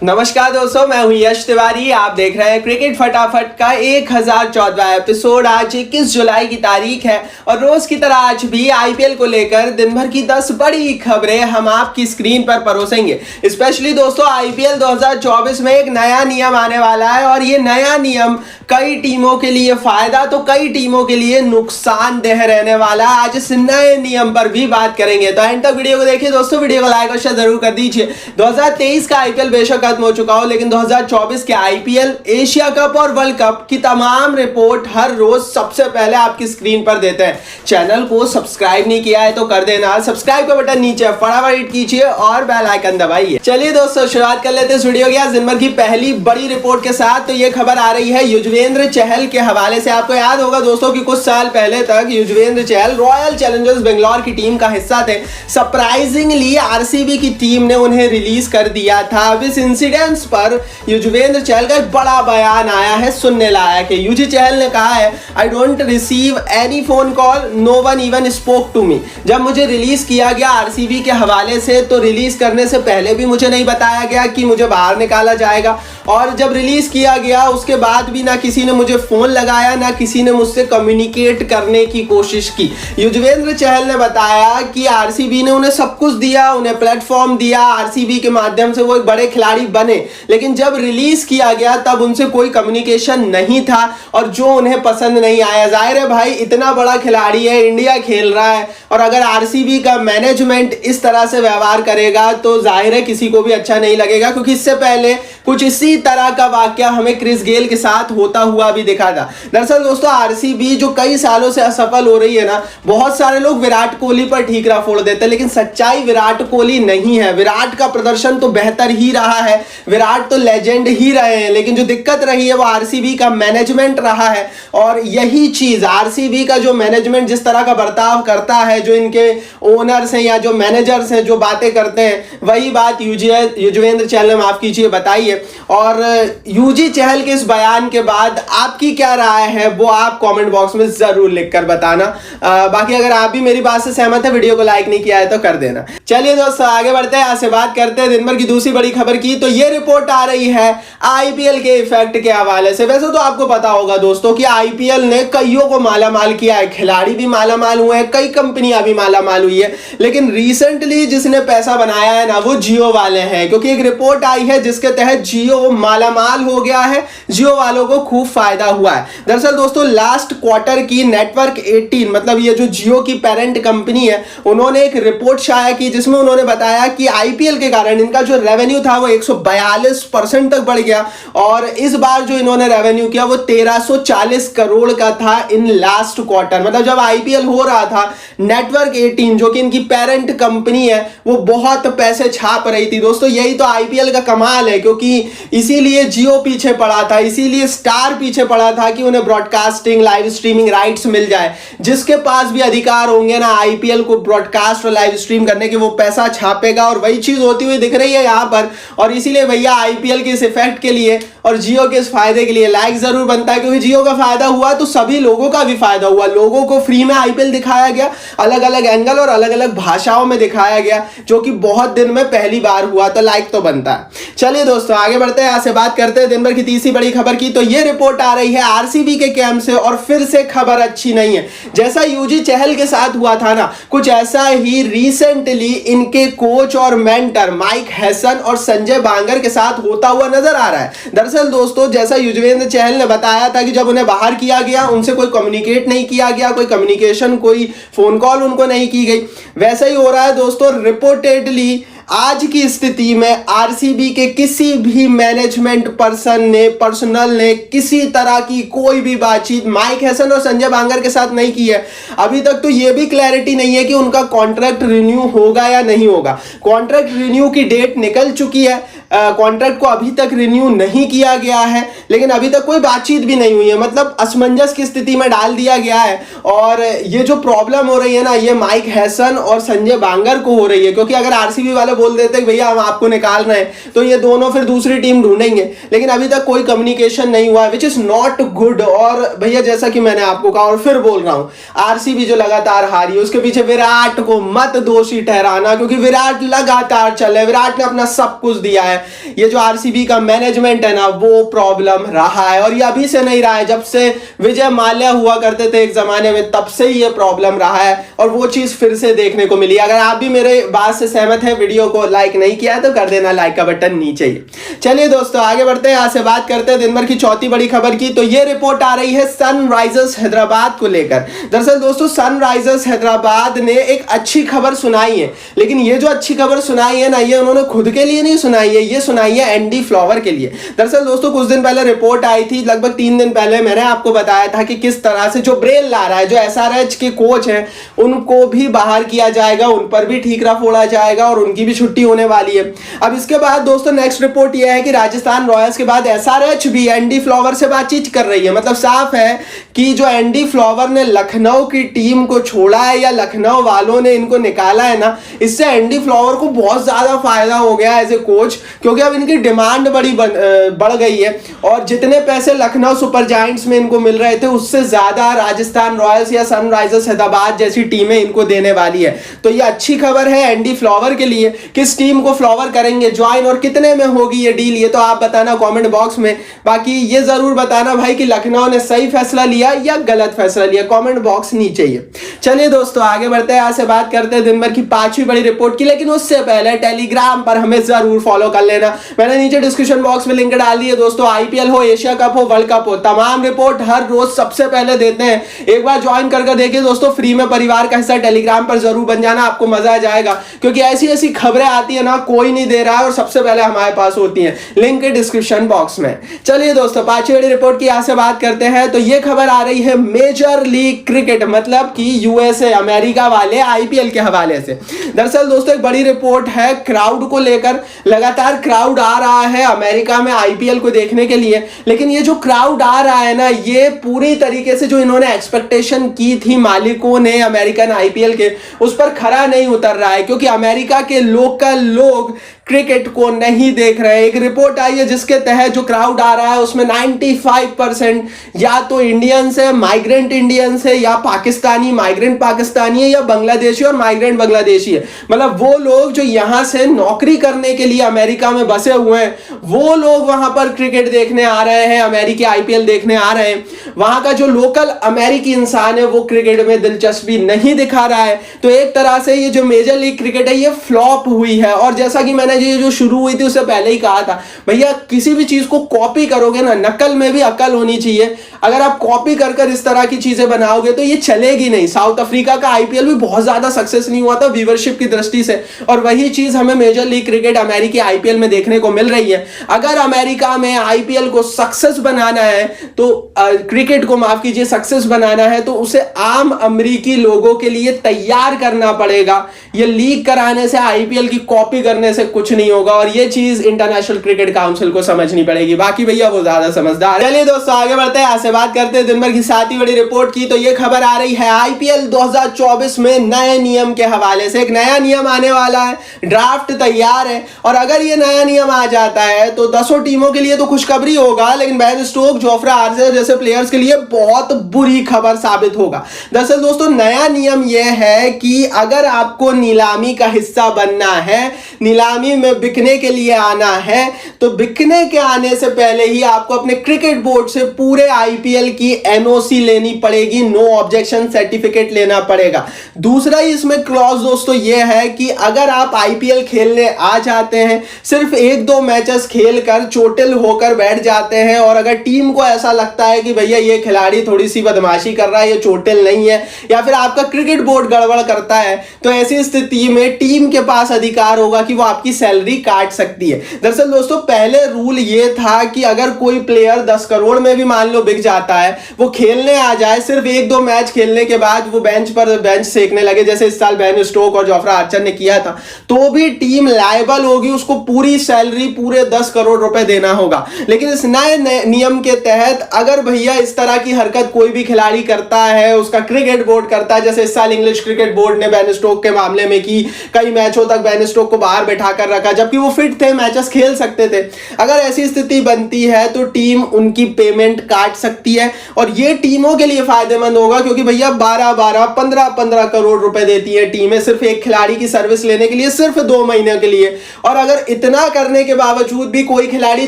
नमस्कार दोस्तों, मैं हूं यश तिवारी। आप देख रहे हैं क्रिकेट फटाफट का 1014वां एपिसोड। आज 21 जुलाई की तारीख है और रोज की तरह आज भी आईपीएल को लेकर दिन भर की 10 बड़ी खबरें हम आपकी स्क्रीन पर परोसेंगे। स्पेशली दोस्तों, आईपीएल 2024 में एक नया नियम आने वाला है और ये नया नियम कई टीमों के लिए फायदा तो कई टीमों के लिए नुकसानदेह रहने वाला है। आज इस नए नियम पर भी बात करेंगे, तो एंड तक वीडियो को देखिए दोस्तों। वीडियो को लाइक और शेयर जरूर कर दीजिए। 2023 का आईपीएल बेशक खत्म हो चुका हो, लेकिन 2024 के आईपीएल, एशिया कप और वर्ल्ड कप की तमाम रिपोर्ट हर रोज सबसे पहले आपकी स्क्रीन पर देते हैं। चैनल को सब्सक्राइब नहीं किया है तो कर देना, सब्सक्राइब का बटन नीचे फटाफट हिट कीजिए और बेल आइकन दबाइए। चलिए दोस्तों, शुरुआत कर लेते हैं इस वीडियो की आज दिन भर की पहली बड़ी रिपोर्ट के साथ। तो ये खबर आ रही है युजवेंद्र चहल के हवाले से। आपको याद होगा दोस्तों कि कुछ साल पहले तक युजवेंद्र चहल रॉयल चैलेंजर्स बेंगलोर की टीम का हिस्सा थे। सरप्राइजिंगली आरसीबी की टीम ने उन्हें रिलीज कर दिया था। अब इस इंसिडेंट्स पर युजवेंद्र चहल का एक बड़ा बयान आया है, सुनने लायक है। यूजी चहल ने कहा है, I don't receive any phone call, no one even spoke to me. जब मुझे रिलीज किया गया आरसीबी के हवाले से, तो रिलीज करने से पहले भी मुझे नहीं बताया गया कि मुझे बाहर निकाला जाएगा, और जब रिलीज किया गया उसके बाद भी ना किसी ने मुझे फोन लगाया, ना किसी ने मुझसे कम्युनिकेट करने की कोशिश की। युजवेंद्र चहल ने बताया कि आरसीबी ने उन्हें सब कुछ दिया, उन्हें प्लेटफॉर्म दिया, आरसीबी के माध्यम से वो एक बड़े खिलाड़ी बने, लेकिन जब रिलीज किया गया तब उनसे कोई कम्युनिकेशन नहीं था और जो उन्हें पसंद नहीं आया। जाहिर है भाई, इतना बड़ा खिलाड़ी है, इंडिया खेल रहा है, और अगर आरसीबी का मैनेजमेंट इस तरह से व्यवहार करेगा तो जाहिर है किसी को भी अच्छा नहीं लगेगा, क्योंकि इससे पहले कुछ इसी तरह का वाकया हमें क्रिस गेल के साथ होता हुआ भी दिखा था। दरअसल दोस्तों, आरसीबी जो कई सालों से असफल हो रही है ना, बहुत सारे लोग विराट कोहली पर ठीकरा फोड़ देते हैं, लेकिन सच्चाई विराट कोहली नहीं है। विराट का प्रदर्शन तो बेहतर ही रहा है, विराट तो लेजेंड ही रहे हैं, लेकिन जो दिक्कत रही है वो आरसीबी का मैनेजमेंट रहा है। और यही चीज आरसीबी का जो मैनेजमेंट जिस तरह का बर्ताव करता है, जो इनके ओनर्स हैं या जो मैनेजर्स हैं जो बातें करते हैं, वही बात युजवेंद्र चहल ने, माफ कीजिए, बताई है। और यूजी चहल के इस बयान के बाद आपकी क्या राय है वो आप कमेंट बॉक्स में जरूर लिखकर बताना। बाकी अगर आप भी मेरी बात से सहमत है, वीडियो को लाइक नहीं किया है तो कर देना। चलिए दोस्तों, आगे बढ़ते हैं, आज से बात करते हैं दिन भर की दूसरी बड़ी खबर की। तो ये रिपोर्ट आ रही है आईपीएल के इफेक्ट के हवाले से। वैसे तो आपको पता होगा दोस्तों कि आईपीएल ने कईयों को मालामाल किया है, खिलाड़ी भी मालामाल हुए हैं, कई कंपनियां भी मालामाल हुई है, लेकिन रिसेंटली जिसने पैसा बनाया है ना, वो जियो वाले हैं, क्योंकि एक रिपोर्ट आई है जिसके तहत जियो मालामाल हो गया है, जियो वालों को खूब फायदा हुआ है। दरअसल दोस्तों, लास्ट क्वार्टर की नेटवर्क 18, मतलब ये जो जियो की पेरेंट कंपनी है, उन्होंने एक रिपोर्ट शाया की जिसमें उन्होंने बताया कि आईपीएल के कारण इनका जो रेवेन्यू था वो 142% तक बढ़ गया, और इस बार जो इन्होंने रेवेन्यू किया वो 1340 करोड़ का था इन लास्ट क्वार्टर। मतलब जब आईपीएल हो रहा था, नेटवर्क 18 जो कि इनकी पेरेंट कंपनी है, वो बहुत पैसे छाप रही थी। दोस्तों, यही तो आईपीएल का कमाल है, क्योंकि इसीलिए जियो पीछे पड़ा था, इसीलिए स्टार पीछे पड़ा था कि उन्हें ब्रॉडकास्टिंग, लाइव स्ट्रीमिंग राइट्स मिल जाए। जिसके पास भी अधिकार होंगे ना आईपीएल को ब्रॉडकास्ट और लाइव स्ट्रीम करने के, वो पैसा छापेगा, और वही चीज होती हुई दिख रही है यहां पर। और इसीलिए भैया आईपीएल के इस इफेक्ट के लिए और जियो के इस फायदे के लिए लाइक जरूर बनता है, क्योंकि जियो का फायदा हुआ तो सभी लोगों का भी फायदा हुआ। लोगों को फ्री में आईपीएल दिखाया गया, अलग अलग एंगल और अलग अलग भाषाओं में दिखाया गया, जो कि बहुत दिन में पहली बार हुआ, तो लाइक तो बनता है। चलिए दोस्तों, आगे बढ़ते हैं, यहां से बात करते हैं दिन भर की तीसरी बड़ी खबर की। तो ये रिपोर्ट आ रही है आरसीबी के कैंप से, और फिर से खबर अच्छी नहीं है। जैसा यूजी चहल के साथ हुआ था ना, कुछ ऐसा ही रिसेंटली इनके कोच और मेंटर माइक हैसन और संजय बांगर के साथ होता हुआ नजर आ रहा है। दरअसल दोस्तों, जैसा युजवेंद्र चहल ने बताया था कि जब उन्हें बाहर किया गया, उनसे कोई कम्युनिकेट नहीं किया गया, कोई कम्युनिकेशन, कोई फोन कॉल उनको नहीं की गई। वैसा ही हो रहा है दोस्तों। रिपोर्टेडली आज की स्थिति में आरसीबी के किसी भी मैनेजमेंट पर्सनल ने किसी तरह की कोई भी बातचीत माइक हैसन और संजय बांगर के साथ नहीं की है। अभी तक तो ये भी क्लैरिटी नहीं है कि उनका कॉन्ट्रैक्ट रिन्यू होगा या नहीं होगा। कॉन्ट्रैक्ट रिन्यू की डेट निकल चुकी है, कॉन्ट्रैक्ट को अभी तक रिन्यू नहीं किया गया है, लेकिन अभी तक कोई बातचीत भी नहीं हुई है। मतलब असमंजस की स्थिति में डाल दिया गया है। और ये जो प्रॉब्लम हो रही है ना, ये माइक हैसन और संजय बांगर को हो रही है, क्योंकि अगर आरसीबी वाले बोल देते हैं भैया हम आपको निकाल रहे हैं, तो ये दोनों फिर दूसरी टीम ढूंढेंगे। लेकिन अभी तक कोई कम्युनिकेशन नहीं हुआ, विच इज नॉट गुड। और भैया जैसा कि मैंने आपको कहा और फिर बोल रहा हूं, आरसीबी जो लगातार हारी है उसके पीछे विराट को मत दोषी ठहराना, क्योंकि विराट लगातार चले, विराट ने अपना सब कुछ दिया है। ये जो आरसीबी का मैनेजमेंट है ना, वो प्रॉब्लम रहा है, और ये अभी से नहीं रहा है, जब से विजय माल्या हुआ करते थे एक जमाने में तब से ये प्रॉब्लम रहा है, और वो चीज फिर से देखने को मिली। अगर आप भी मेरे बात से सहमत है, वीडियो को लाइक नहीं किया है तो कर देना लाइक का बटन नीचे ही। चलिए दोस्तों आगे बढ़ते हैं, यहां से बात करते हैं दिन भर की चौथी बड़ी खबर की। तो ये रिपोर्ट आ रही है सनराइजर्स हैदराबाद को लेकर। दरअसल दोस्तों सनराइजर्स हैदराबाद ने एक अच्छी खबर सुनाई है, लेकिन ये जो अच्छी खबर सुनाई है ना, ये उन्होंने खुद के लिए नहीं सुनाई है, ये सुनाई है एंडी फ्लावर के लिए। दरअसल दोस्तों कुछ दिन पहले रिपोर्ट आई थी, लगभग 3 दिन पहले मैंने आपको बताया था कि किस तरह से जो ब्रेल ला रहा है, जो एसआरएच के कोच हैं, उनको भी बाहर किया जाएगा, उन पर भी ठीकरा फोड़ा जाएगा और उनकी भी छुट्टी होने वाली है। अब इसके बाद दोस्तों नेक्स्ट रिपोर्ट यह है कि राजस्थान रॉयल्स के बाद एसआरएच भी एंडी फ्लावर से बातचीत कर रही है। मतलब साफ है कि जो एंडी फ्लावर ने लखनऊ की टीम को छोड़ा है या लखनऊ वालों ने इनको निकाला है ना, इससे एंडी फ्लावर को बहुत ज्यादा फायदा हो गया एज ए कोच, क्योंकि अब इनकी डिमांड बढ़ गई है, और जितने पैसे लखनऊ सुपर जायंट्स में इनको मिल रहे थे उससे ज्यादा राजस्थान रॉयल्स या सनराइजर्स हैदराबाद जैसी टीमें इनको देने वाली है। तो ये अच्छी खबर है एंडी फ्लावर के लिए। किस टीम को फ्लावर करेंगे ज्वाइन और कितने में होगी ये डील, ये तो आप बताना कमेंट बॉक्स में। बाकी ये जरूर बताना भाई कि लखनऊ ने सही फैसला लिया या गलत फैसला लिया, कमेंट बॉक्स नीचे ही। चलिए दोस्तों आगे बढ़ते हैं, यहां से बात करते हैं दिन भर की 5वीं बड़ी रिपोर्ट की। लेकिन उससे पहले टेलीग्राम पर हमें जरूर फॉलो कर लेना, मैंने नीचे डिस्क्रिप्शन बॉक्स में लिंक डाल दी है दोस्तों। आईपीएल हो, एशिया कप हो, वर्ल्ड कप हो, तमाम रिपोर्ट हर रोज सबसे पहले देते हैं। एक बार ज्वाइन करके देखिए दोस्तों, फ्री में परिवार का हिस्सा टेलीग्राम पर जरूर बन जाना, आपको मजा आ जाएगा, क्योंकि ऐसी ऐसी खबरें आती है ना, कोई नहीं दे रहा है और सबसे पहले हमारे पास होती है। लिंक डिस्क्रिप्शन बॉक्स में। चलिए दोस्तों 5वीं बड़ी रिपोर्ट की यहां से बात करते हैं। तो ये खबर आ रही है मेजर लीग क्रिकेट, मतलब कि यूएसए अमेरिका वाले आईपीएल के हवाले से। दरअसल दोस्तों एक बड़ी रिपोर्ट है क्राउड को लेकर। लगातार क्राउड आ रहा है अमेरिका में आईपीएल को देखने के लिए, लेकिन ये जो क्राउड आ रहा है ना, ये पूरी तरीके से जो इन्होंने एक्सपेक्टेशन की थी मालिकों ने अमेरिकन आईपीएल के, उस पर खरा नहीं उतर रहा है, क्योंकि अमेरिका के लोकल लोग क्रिकेट को नहीं देख रहे हैं। एक रिपोर्ट आई है जिसके तहत जो क्राउड आ रहा है उसमें 95% या तो इंडियंस है, माइग्रेंट इंडियंस है, या पाकिस्तानी माइग्रेंट पाकिस्तानी है, या बांग्लादेशी और माइग्रेंट बांग्लादेशी है। मतलब वो लोग जो यहां से नौकरी करने के लिए अमेरिका में बसे हुए हैं, वो लोग वहां पर क्रिकेट देखने आ रहे हैं, अमेरिकी आईपीएल देखने आ रहे हैं। वहां का जो लोकल अमेरिकी इंसान है वो क्रिकेट में दिलचस्पी नहीं दिखा रहा है। तो एक तरह से ये जो मेजर लीग क्रिकेट है ये फ्लॉप हुई है। और जैसा कि मैंने ये जो शुरू हुई थी उससे पहले ही कहा था, भैया किसी भी चीज को कॉपी करोगे ना, नकल में भी अकल होनी चाहिए। अगर आप कॉपी कर कर इस तरह की चीजें बनाओगे तो ये चलेगी नहीं। साउथ अफ्रीका का आईपीएल भी बहुत ज्यादा सक्सेस नहीं हुआ था व्यूवरशिप की दृष्टि से, और वही चीज हमें मेजर लीग क्रिकेट अमेरिकी आईपीएल में देखने को मिल रही है। अगर अमेरिका में आईपीएल को सक्सेस बनाना है तो क्रिकेट को माफ कीजिए सक्सेस बनाना है, तो उसे आम अमेरिकी लोगों के लिए तैयार करना पड़ेगा। ये लीग कराने से, आईपीएल की कॉपी करने से कुछ नहीं होगा, और ये चीज इंटरनेशनल क्रिकेट काउंसिल को समझनी पड़ेगी। बाकी भैया वो ज्यादा समझदार है। चलिए दोस्तों आगे बढ़ते हैं, से बात करते हैं दिन भर की 7वीं बड़ी रिपोर्ट की। तो ये खबर आ रही है आईपीएल 2024 में नए नियम के हवाले से। एक नया नियम आने वाला है, ड्राफ्ट तैयार है, और अगर ये नया नियम आ जाता है तो 10 टीमों के लिए तो खुशखबरी होगा, लेकिन बेन स्टोक्स, जोफ्रा आर्चर जैसे प्लेयर्स के लिए बहुत बुरी खबर साबित होगा। दरअसल दोस्तों नया नियम यह है कि अगर आपको नीलामी का हिस्सा बनना है, नीलामी में बिकने के लिए आना है, तो बिकने के आने से पहले ही आपको अपने क्रिकेट बोर्ड से पूरे आईपीएल की एनओसी लेनी पड़ेगी, नो ऑब्जेक्शन सर्टिफिकेट लेना पड़ेगा। दूसरा ही इसमें क्लॉज दोस्तों यह है कि अगर आप आईपीएल खेलने आ जाते हैं, सिर्फ 1-2 मैचेस खेलकर चोटिल होकर बैठ जाते हैं, और अगर टीम को ऐसा लगता है कि भैया ये खिलाड़ी थोड़ी सी बदमाशी कर रहा है, ये चोटिल नहीं है, या फिर आपका क्रिकेट बोर्ड गड़बड़ करता है, तो ऐसी स्थिति में टीम के पास अधिकार होगा कि वो आपकी सैलरी काट सकती है। दरअसल दोस्तों पहले रूल ये था कि अगर कोई प्लेयर 10 करोड़ में भी मान लो बिक जाता है, वो खेलने आ जाए, सिर्फ 1-2 मैच खेलने के बाद वो बेंच सेकने लगे, जैसे इस साल बेन स्टोक और जोफ्रा आर्चर ने किया था, तो भी टीम लायबल होगी, उसको पूरी सैलरी पूरे 10 करोड़ रुपए देना होगा। लेकिन इस नए नियम के तहत अगर भैया इस तरह की हरकत कोई भी खिलाड़ी करता है, उसका क्रिकेट बोर्ड करता है, जैसे इस साल इंग्लिश क्रिकेट बोर्ड ने बेन स्टोक के मामले में की, कई मैचों तक बेन स्टोक को बाहर बैठा कर रखा जबकि वो फिट थे, मैचेस खेल सकते थे। अगर ऐसी स्थिति बनती है तो टीम उनकी पेमेंट काट सकती है और ये टीमों के लिए फायदेमंद होगा, क्योंकि भैया 12-12, 15-15 करोड़ रुपए देती है टीमें सिर्फ एक खिलाड़ी की सर्विस लेने के लिए, सिर्फ 2 महीने के लिए। और अगर इतना करने के बावजूद भी कोई खिलाड़ी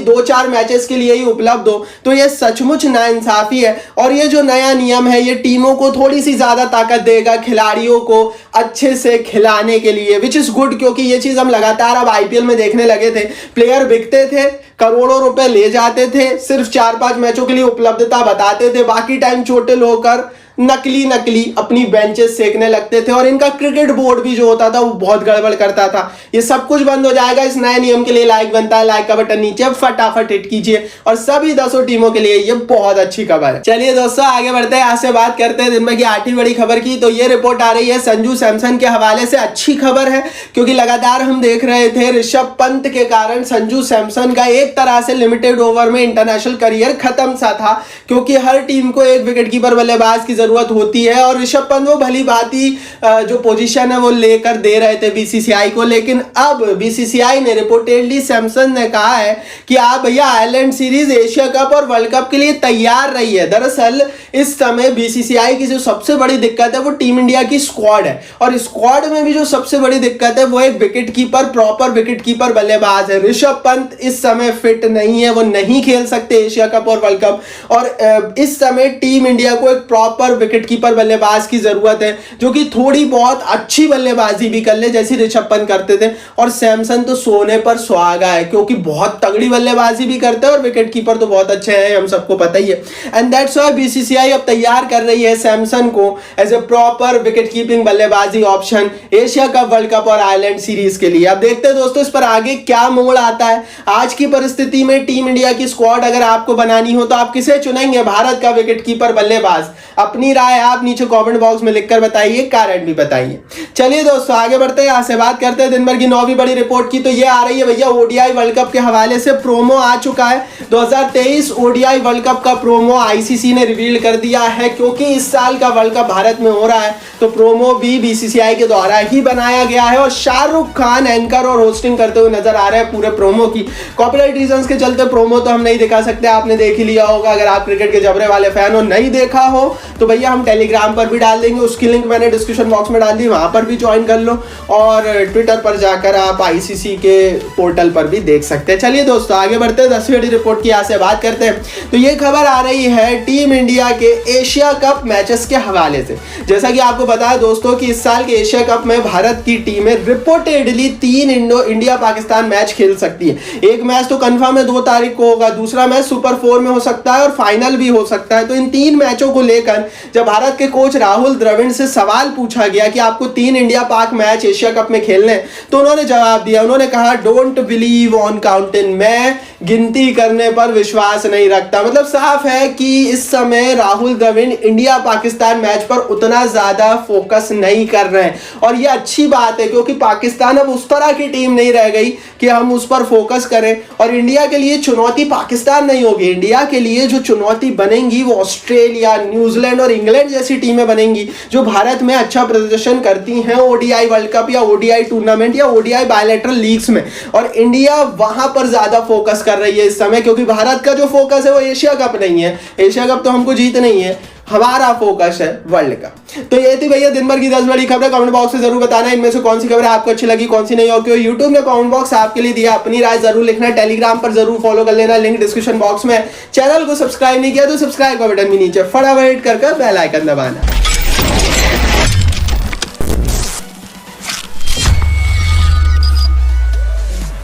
2-4 मैचेस के लिए ही उपलब्ध हो तो यह सचमुच नाइंसाफी है। और ये जो नया नियम है ये टीमों को थोड़ी सी ज्यादा ताकत देगा खिलाड़ियों को अच्छे से खिलाने के लिए, विच इज गुड, क्योंकि ये चीज हम लगातार अब आईपीएल में देखने लगे थे। प्लेयर बिकते थे, करोड़ों रुपए ले जाते थे, सिर्फ 4-5 मैचों के लिए उपलब्धता बताते थे, बाकी टाइम चोटिल होकर नकली अपनी बेंचेस सेकने लगते थे और इनका क्रिकेट बोर्ड भी जो होता था वो बहुत गड़बड़ करता था। ये सब कुछ बंद हो जाएगा इस नए नियम के लिए। लाइक बनता है, लाइक का बटन नीचे फटाफट हिट कीजिए और सभी 10 टीमों के लिए ये बहुत अच्छी खबर है। चलिए दोस्तों आगे बढ़ते हैं, आज से बात करते हैं दिन भर की 8वीं बड़ी खबर की। तो ये रिपोर्ट आ रही है संजू सैमसन के हवाले से। अच्छी खबर है क्योंकि लगातार हम देख रहे थे ऋषभ पंत के कारण संजू सैमसन का एक तरह से लिमिटेड ओवर में इंटरनेशनल करियर खत्म सा था, क्योंकि हर टीम को एक विकेटकीपर बल्लेबाज की जरूरत होती है और ऋषभ पंत वो भली भांति जो पोजीशन है वो लेकर दे रहे थे बीसीसीआई को। लेकिन अब बीसीसीआई ने रिपोर्टेडली सैमसन ने कहा है कि आप भैया आयरलैंड सीरीज, एशिया कप और वर्ल्ड कप के लिए तैयार रहिए। दरअसल इस समय बीसीसीआई की जो सबसे बड़ी दिक्कत है वो टीम इंडिया की स्क्वाड है और स्क्वाड में भी जो सबसे बड़ी दिक्कत है वो एक विकेटकीपर, प्रॉपर विकेटकीपर बल्लेबाज है। ऋषभ पंत इस समय फिट नहीं है, वो नहीं खेल सकते एशिया कप और वर्ल्ड कप। और इस समय टीम इंडिया को एक प्रॉपर विकेटकीपर बल्लेबाज की जरूरत है जो कि थोड़ी बहुत अच्छी बल्लेबाजी भी कर ले जैसी ऋषभ पंत करते थे। और सैमसन तो सोने पर सुहागा है क्योंकि बहुत तगड़ी बल्लेबाजी भी करते हैं और विकेटकीपर तो बहुत अच्छे हैं, हम सबको पता ही है। एंड दैट्स व्हाई बीसीसीआई अब तैयार कर रही है सैमसन को as a proper wicket keeping बल्लेबाजी option Asia cup, world cup और आयरलैंड सीरीज के लिए। अब देखते हैं दोस्तों इस पर आगे क्या मोड़ आता है। आज की परिस्थिति में टीम इंडिया की स्क्वाड अगर आपको बनानी हो तो आप किसे चुनेंगे भारत का विकेटकीपर बल्लेबाज? अपनी राय आप नीचे कमेंट बॉक्स में लिखकर बताइए, कारण भी बताइए। चलिए दोस्तों आगे बढ़ते हैं, यहाँ से बात करते हैं दिन भर की 9वीं बड़ी रिपोर्ट की। तो ये आ रही है भैया ओडीआई वर्ल्ड कप के हवाले से प्रोमो आ चुका है। 2023 ओडीआई वर्ल्ड कप का प्रोमो आईसीसी ने रिवील कर दिया है, क्योंकि इस साल का वर्ल्ड कप भारत में हो रहा है तो प्रोमो भी बीसीसीआई के द्वारा ही बनाया गया है और शाहरुख खान एंकर और होस्टिंग करते हुए नजर आ रहे हैं पूरे प्रोमो की। कॉपीराइट रीजंस के चलते प्रोमो तो हम नहीं दिखा सकते, आपने देख ही लिया होगा। अगर आप क्रिकेट के जबरे वाले फैन हो, नहीं देखा हो तो भैया हम टेलीग्राम पर भी डाल देंगे, उसकी लिंक मैंने डिस्क्रिप्शन बॉक्स में डाल दी, वहां पर भी ज्वाइन कर लो और ट्विटर पर जाकर आप आईसीसी के पोर्टल पर भी देख सकते हैं। चलिए दोस्तों आगे बढ़ते हैं, 10वीं बड़ी रिपोर्ट की यहाँ से बात करते हैं। तो ये खबर आ रही है टीम इंडिया के एशिया कप मैचेस के हवाले से। जैसा कि आपको पता है दोस्तों कि इस साल के एशिया कप में भारत की टीमें रिपोर्टेडली 3 इंडिया पाकिस्तान मैच खेल सकती है। एक मैच तो कंफर्म है 2 तारीख को होगा, दूसरा मैच सुपर 4 में हो सकता है और फाइनल भी हो सकता है। तो इन 3 मैचों को लेकर जब भारत के कोच राहुल द्रविड़ से सवाल पूछा गया कि आपको 3 इंडिया पाक मैच एशिया कप में खेलने, तो उन्होंने जवाब दिया, उन्होंने कहा डोंट बिलीव ऑन काउंटिंग, मैं गिनती करने पर विश्वास नहीं रखता। मतलब साफ है कि इस समय राहुल द्रविड़ इंडिया पाकिस्तान मैच पर उतना ज्यादा फोकस नहीं कर रहे हैं और ये अच्छी बात है क्योंकि पाकिस्तान अब उस तरह की टीम नहीं रह गई कि हम उस पर फोकस करें। और इंडिया के लिए चुनौती पाकिस्तान नहीं होगी, इंडिया के लिए जो चुनौती बनेंगी वो ऑस्ट्रेलिया, न्यूजीलैंड और इंग्लैंड जैसी टीमें बनेंगी जो भारत में अच्छा प्रदर्शन करती हैं ओडीआई वर्ल्ड कप या ओडीआई टूर्नामेंट या ओडीआई बायलैटरल लीग्स में। और इंडिया वहां पर ज्यादा फोकस कर रही है इस समय, क्योंकि भारत का जो फोकस है वो एशिया कप नहीं है, एशिया कप तो हमको जीतना ही है, हमारा फोकस है वर्ल्ड कप। तो ये थी भैया दिन भर की 10 बड़ी खबरें। कमेंट बॉक्स में जरूर बताना इनमें से कौन सी खबरें आपको अच्छी लगी, कौन सी नहीं। और क्यों यूट्यूब ने कमेंट बॉक्स आपके लिए दिया, अपनी राय जरूर लिखना, टेलीग्राम पर जरूर फॉलो कर लेना, लिंक डिस्क्रिप्शन बॉक्स में। चैनल को सब्सक्राइब नहीं किया तो सब्सक्राइब का बटन भी नीचे फटाफट कर बेल आइकन दबाना।